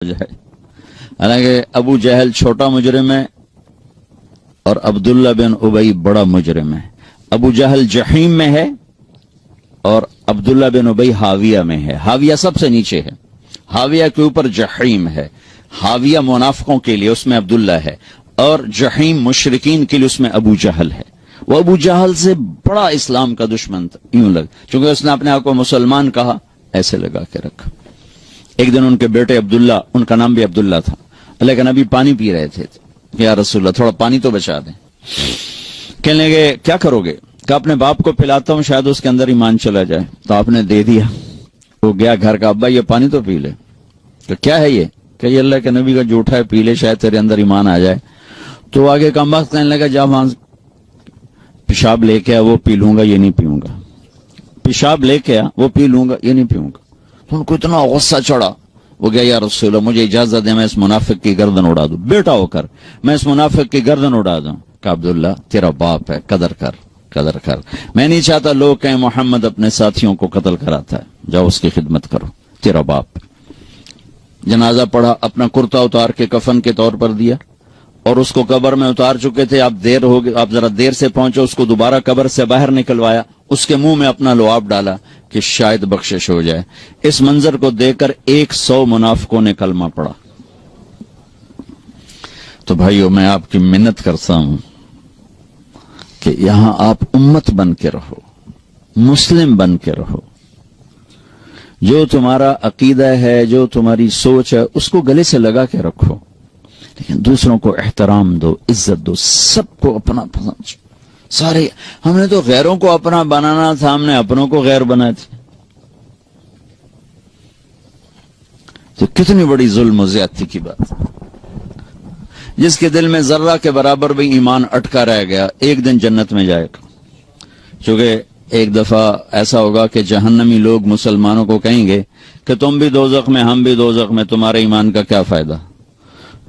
جائے. حالانکہ ابو جہل چھوٹا مجرم ہے اور عبداللہ بن ابی بڑا مجرم ہے. ابو جہل جحیم میں ہے اور عبداللہ بن ابی حاویہ میں ہے. حاویہ سب سے نیچے ہے, حاویہ کے اوپر جحیم ہے. حاویہ منافقوں کے لیے, اس میں عبداللہ ہے, اور جحیم مشرکین کے لیے, اس میں ابو جہل ہے. وہ ابو جہل سے بڑا اسلام کا دشمن تھا, یوں لگ, چونکہ اس نے اپنے آپ کو مسلمان کہا, ایسے لگا کے رکھا. ایک دن ان کے بیٹے عبداللہ, ان کا نام بھی عبداللہ تھا, اللہ کے نبی پانی پی رہے تھے کہ یا رسول اللہ تھوڑا پانی تو بچا دیں. کہنے لگے کیا کرو گے؟ کہ اپنے باپ کو پلاتا ہوں, شاید اس کے اندر ایمان چلا جائے. تو آپ نے دے دیا. وہ گیا گھر کا, ابا یہ پانی تو پی لے. کہ کیا ہے یہ؟ کہ یہ اللہ کے نبی کا جھوٹا ہے, پی لے شاید تیرے اندر ایمان آ جائے. تو آگے کم وقت کہنے لگا جا وہاں پیشاب لے کے آ, وہ پی لوں گا, یہ نہیں پیوں گا. پیشاب لے کے آ, وہ پی لوں گا, یہ نہیں پیوں گا. تو ان کو اتنا غصہ چڑھا, وہ گیا یا رسول اللہ مجھے اجازت دے میں اس منافق کی گردن اڑا دوں, بیٹا ہو کر میں اس منافق کی گردن اڑا دوں. کہ عبداللہ تیرا باپ ہے, قدر کر, قدر کر. میں نہیں چاہتا لوگ کہیں محمد اپنے ساتھیوں کو قتل کراتا ہے, جاؤ اس کی خدمت کرو, تیرا باپ. جنازہ پڑھا, اپنا کرتا اتار کے کفن کے طور پر دیا, اور اس کو قبر میں اتار چکے تھے. آپ دیر ہو گئے, آپ ذرا دیر سے پہنچے, اس کو دوبارہ قبر سے باہر نکلوایا, اس کے منہ میں اپنا لعاب ڈالا کہ شاید بخشش ہو جائے. اس منظر کو دیکھ کر 100 منافقوں نے کلمہ پڑھا. تو بھائیو میں آپ کی منت کرتا ہوں کہ یہاں آپ امت بن کے رہو, مسلم بن کے رہو. جو تمہارا عقیدہ ہے, جو تمہاری سوچ ہے, اس کو گلے سے لگا کے رکھو, لیکن دوسروں کو احترام دو, عزت دو, سب کو اپنا پسند. سارے ہم نے تو غیروں کو اپنا بنانا تھا, ہم نے اپنوں کو غیر بنائے تھے. تو کتنی بڑی ظلم و زیادتی کی بات. جس کے دل میں ذرہ کے برابر بھی ایمان اٹکا رہ گیا, ایک دن جنت میں جائے گا. چونکہ ایک دفعہ ایسا ہوگا کہ جہنمی لوگ مسلمانوں کو کہیں گے کہ تم بھی دوزخ میں, ہم بھی دوزخ میں, تمہارے ایمان کا کیا فائدہ؟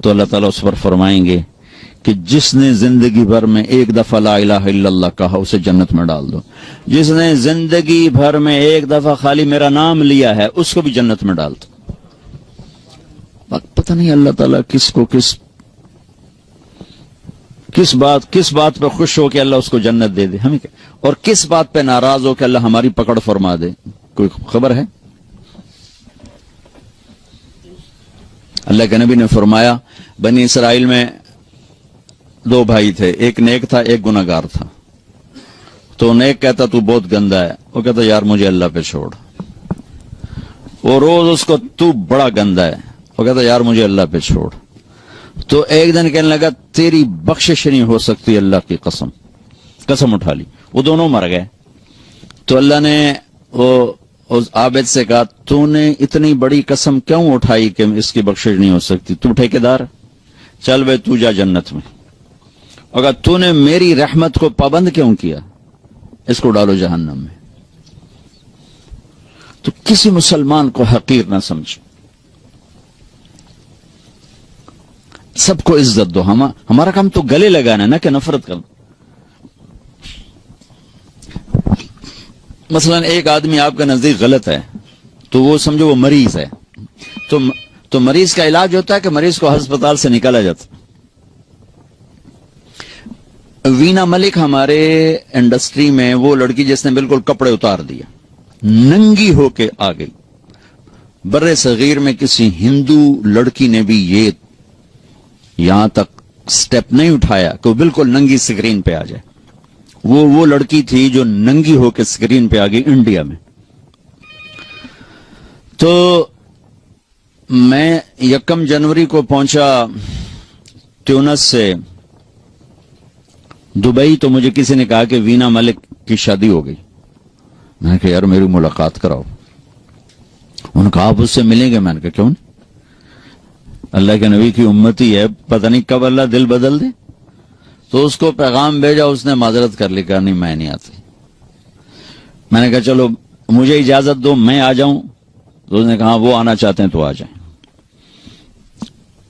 تو اللہ تعالیٰ اس پر فرمائیں گے کہ جس نے زندگی بھر میں ایک دفعہ لا الہ الا اللہ کہا, اسے جنت میں ڈال دو. جس نے زندگی بھر میں ایک دفعہ خالی میرا نام لیا ہے, اس کو بھی جنت میں ڈال دو. پتہ نہیں اللہ تعالیٰ کس کو کس بات پہ خوش ہو کہ اللہ اس کو جنت دے دے, ہمیں کیا, اور کس بات پہ ناراض ہو کہ اللہ ہماری پکڑ فرما دے, کوئی خبر ہے؟ اللہ کے نبی نے فرمایا بنی اسرائیل میں 2 بھائی تھے, ایک نیک تھا, ایک گناہگار تھا. تو نیک کہتا تو بہت گندا ہے, وہ کہتا یار مجھے اللہ پہ چھوڑ. وہ روز اس کو تو بڑا گندا ہے, وہ کہتا یار مجھے اللہ پہ چھوڑ. تو ایک دن کہنے لگا تیری بخشش نہیں ہو سکتی, اللہ کی قسم اٹھا لی. وہ دونوں مر گئے. تو اللہ نے وہ اس عابد سے کہا تو نے اتنی بڑی قسم کیوں اٹھائی کہ اس کی بخشش نہیں ہو سکتی؟ تو ٹھیکیدار, چل بے تو جا جنت میں. اگر تو نے میری رحمت کو پابند کیوں کیا, اس کو ڈالو جہنم میں. تو کسی مسلمان کو حقیر نہ سمجھو, سب کو عزت دو. ہمارا کام تو گلے لگانا نہ کہ نفرت کرنا. مثلا ایک آدمی آپ کا نزدیک غلط ہے تو وہ سمجھو وہ مریض ہے, تو مریض کا علاج ہوتا ہے کہ مریض کو ہسپتال سے نکالا جاتا. وینا ملک ہمارے انڈسٹری میں وہ لڑکی جس نے بالکل کپڑے اتار دیا, ننگی ہو کے آ گئی. بر صغیر میں کسی ہندو لڑکی نے بھی یہ یہاں تک سٹیپ نہیں اٹھایا کہ وہ بالکل ننگی سکرین پہ آ جائے. وہ لڑکی تھی جو ننگی ہو کے سکرین پہ آ گئی انڈیا میں. تو میں 1 جنوری کو پہنچا ٹیونس سے دبئی, تو مجھے کسی نے کہا کہ وینا ملک کی شادی ہو گئی. میں نے کہا یار میری ملاقات کراؤ. انہوں نے کہا آپ اس سے ملیں گے. میں نے کہا کیوں نہیں, اللہ کے نبی کی امتی ہے, پتہ نہیں کب اللہ دل بدل دے. تو اس کو پیغام بھیجا, اس نے معذرت کر لی, کہا نہیں میں نہیں آتی. میں نے کہا چلو مجھے اجازت دو میں آ جاؤں. تو اس نے کہا وہ آنا چاہتے ہیں تو آ جائیں.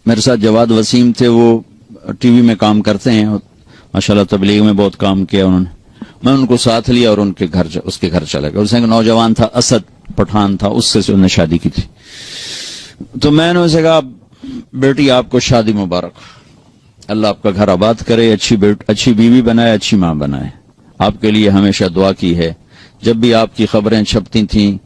میرے ساتھ جواد وسیم تھے, وہ ٹی وی میں کام کرتے ہیں, ماشاءاللہ تبلیغ میں بہت کام کیا انہوں نے. میں ان کو ساتھ لیا اور اس کے گھر چلا گیا. اس نے ایک نوجوان تھا, اسد پٹھان تھا, اس سے انہوں نے شادی کی تھی. تو میں نے اسے کہا بیٹی آپ کو شادی مبارک، اللہ آپ کا گھر آباد کرے، اچھی بیوی بنائے، اچھی ماں بنائے، آپ کے لیے ہمیشہ دعا کی ہے، جب بھی آپ کی خبریں چھپتی تھیں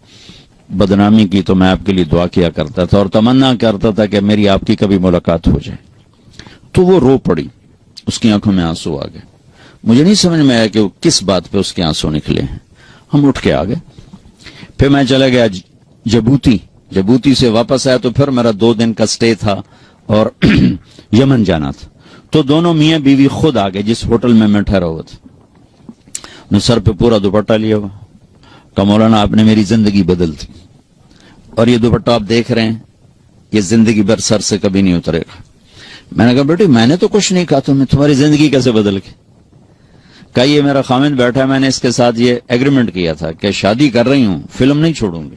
بدنامی کی تو میں آپ کے لیے دعا کیا کرتا تھا اور تمنا کرتا تھا کہ میری آپ کی کبھی ملاقات ہو جائے۔ تو وہ رو پڑی، اس کی آنکھوں میں آنسو آ گئے۔ مجھے نہیں سمجھ میں آیا کہ وہ کس بات پہ اس کے آنسو نکلے ہیں۔ ہم اٹھ کے آ گئے، پھر میں چلا گیا جبوتی سے واپس آیا تو پھر میرا 2 دن کا سٹے تھا اور یمن جانا تھا۔ تو دونوں میاں بیوی خود آ گئے جس ہوٹل میں میں ٹھہرا ہوا تھا۔ نے سر پہ پورا دوپٹہ لیا ہوا کہ مولانا آپ نے میری زندگی بدل دی، اور یہ دوپٹہ آپ دیکھ رہے ہیں یہ زندگی بھر سر سے کبھی نہیں اترے گا۔ میں نے کہا بیٹی میں نے تو کچھ نہیں کہا، تمہاری زندگی کیسے بدل گئی؟ کہا یہ میرا خامند بیٹھا ہے، میں نے اس کے ساتھ یہ ایگریمنٹ کیا تھا کہ شادی کر رہی ہوں فلم نہیں چھوڑوں گی۔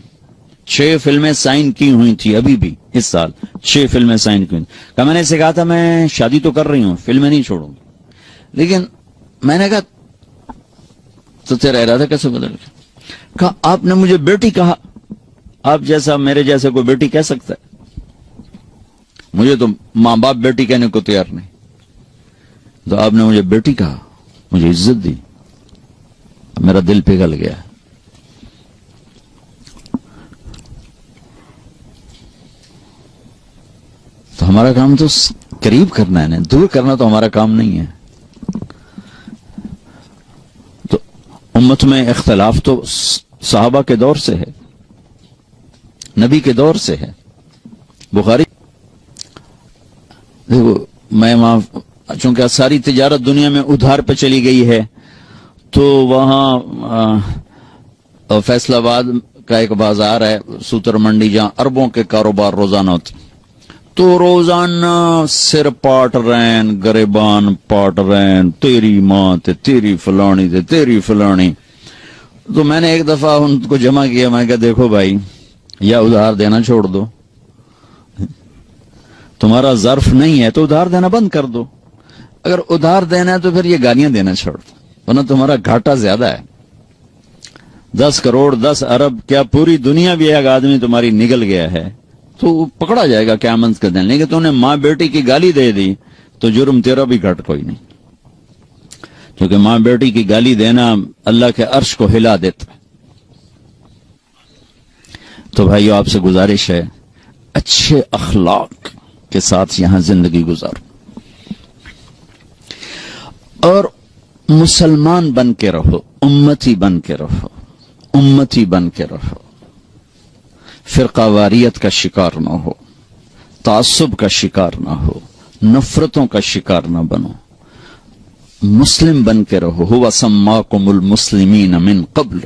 6 فلمیں سائن کی ہوئی تھی، ابھی بھی اس سال 6 فلمیں سائن کی ہوئی تھی۔ کہا میں نے اسے کہا تھا میں شادی تو کر رہی ہوں فلمیں نہیں چھوڑوں گی، لیکن میں نے کہا تو تیرا ارادہ کیسے بدل گیا؟ کہا آپ نے مجھے بیٹی کہا، آپ جیسا میرے جیسے کوئی بیٹی کہہ سکتا ہے؟ مجھے تو ماں باپ بیٹی کہنے کو تیار نہیں، تو آپ نے مجھے بیٹی کہا، مجھے عزت دی، میرا دل پگھل گیا۔ تو ہمارا کام تو قریب کرنا ہے، دور کرنا تو ہمارا کام نہیں ہے۔ تو امت میں اختلاف تو صحابہ کے دور سے ہے، نبی کے دور سے ہے۔ بخاری دیکھو میں وہاں چونکہ ساری تجارت دنیا میں ادھار پہ چلی گئی ہے، تو وہاں فیصل آباد کا ایک بازار ہے سوتر منڈی، جہاں اربوں کے کاروبار روزانہ ہوتے، تو روزانہ سر پاٹ رین گریبان پاٹ رین، تیری ماں تے تیری فلانی تے تیری فلانی۔ تو میں نے ایک دفعہ ان کو جمع کیا، میں کہا دیکھو بھائی یا ادھار دینا چھوڑ دو، تمہارا ظرف نہیں ہے تو ادھار دینا بند کر دو، اگر ادھار دینا ہے تو پھر یہ گالیاں دینا چھوڑ دو، ورنہ تمہارا گھاٹا زیادہ ہے۔ 10 کروڑ 10 ارب کیا پوری دنیا بھی ایک آدمی تمہاری نگل گیا ہے تو وہ پکڑا جائے گا قیامت کے دن، لیکن تم نے ماں بیٹی کی گالی دے دی تو جرم تیرا بھی گھٹ کوئی نہیں، کیونکہ ماں بیٹی کی گالی دینا اللہ کے عرش کو ہلا دیتا ہے۔ تو بھائیو آپ سے گزارش ہے اچھے اخلاق کے ساتھ یہاں زندگی گزارو، اور مسلمان بن کے رہو، امتی بن کے رہو، امتی بن کے رہو، فرقہ واریت کا شکار نہ ہو، تعصب کا شکار نہ ہو، نفرتوں کا شکار نہ بنو، مسلم بن کے رہو۔ ہوا سماکم المسلمین من قبل،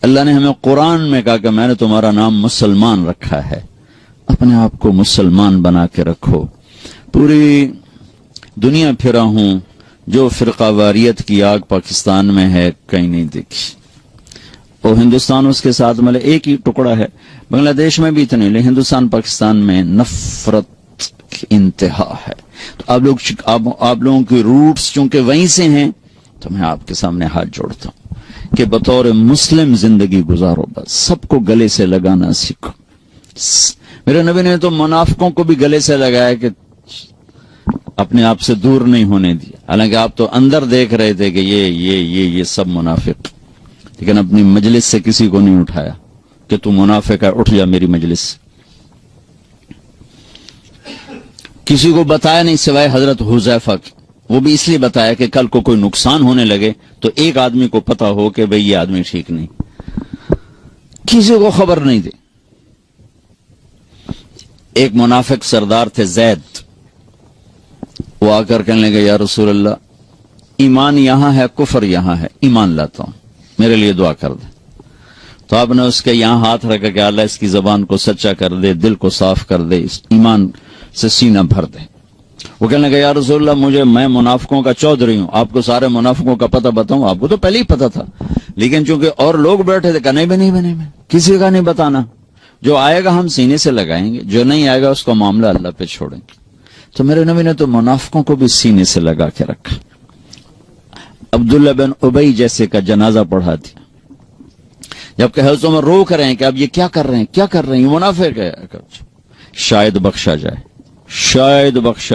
اللہ نے ہمیں قرآن میں کہا کہ میں نے تمہارا نام مسلمان رکھا ہے، اپنے آپ کو مسلمان بنا کے رکھو۔ پوری دنیا پھرا ہوں، جو فرقہ واریت کی آگ پاکستان میں ہے کہیں نہیں دیکھی، اور ہندوستان اس کے ساتھ مطلب ایک ہی ٹکڑا ہے، بنگلہ دیش میں بھی اتنے، لیکن ہندوستان پاکستان میں نفرت کی انتہا ہے۔ تو آپ لوگوں کی روٹس چونکہ وہیں سے ہیں، تو میں آپ کے سامنے ہاتھ جوڑتا ہوں کہ بطور مسلم زندگی گزارو، بس سب کو گلے سے لگانا سیکھو۔ میرے نبی نے تو منافقوں کو بھی گلے سے لگایا کہ اپنے آپ سے دور نہیں ہونے دیا، حالانکہ آپ تو اندر دیکھ رہے تھے کہ یہ سب منافق، لیکن اپنی مجلس سے کسی کو نہیں اٹھایا کہ تو منافق ہے، اٹھ جا میری مجلس سے۔ کسی کو بتایا نہیں سوائے حضرت حذیفہ کی، وہ بھی اس لیے بتایا کہ کل کو کوئی نقصان ہونے لگے تو ایک آدمی کو پتا ہو کہ بھئی یہ آدمی ٹھیک نہیں، کسی کو خبر نہیں دی۔ ایک منافق سردار تھے زید، وہ آ کر کہنے لگے یا رسول اللہ ایمان یہاں ہے کفر یہاں ہے، ایمان لاتا ہوں میرے لیے دعا کر دے۔ تو آپ نے اس کے یہاں ہاتھ رکھا کہ اللہ اس کی زبان کو سچا کر دے، دل کو صاف کر دے، اس ایمان سے سینہ بھر دے۔ وہ کہنے لگا یا رسول اللہ میں منافقوں کا چودھری ہوں، آپ کو سارے منافقوں کا پتہ بتاؤں؟ آپ کو تو پہلے ہی پتہ تھا، لیکن چونکہ اور لوگ بیٹھے تھے کہ نہیں کسی کا نہیں بتانا، جو آئے گا ہم سینے سے لگائیں گے، جو نہیں آئے گا اس کا معاملہ اللہ پہ چھوڑیں گے۔ تو میرے نبی نے تو منافقوں کو بھی سینے سے لگا کے رکھا۔ عبداللہ بن ابی جیسے کا جنازہ پڑھا دیا، جبکہ حضرت عمر رو کر رہے ہیں کہ اب یہ کیا کر رہے ہیں یہ منافق ہے، شاید بخشا جائے، شاید بخشا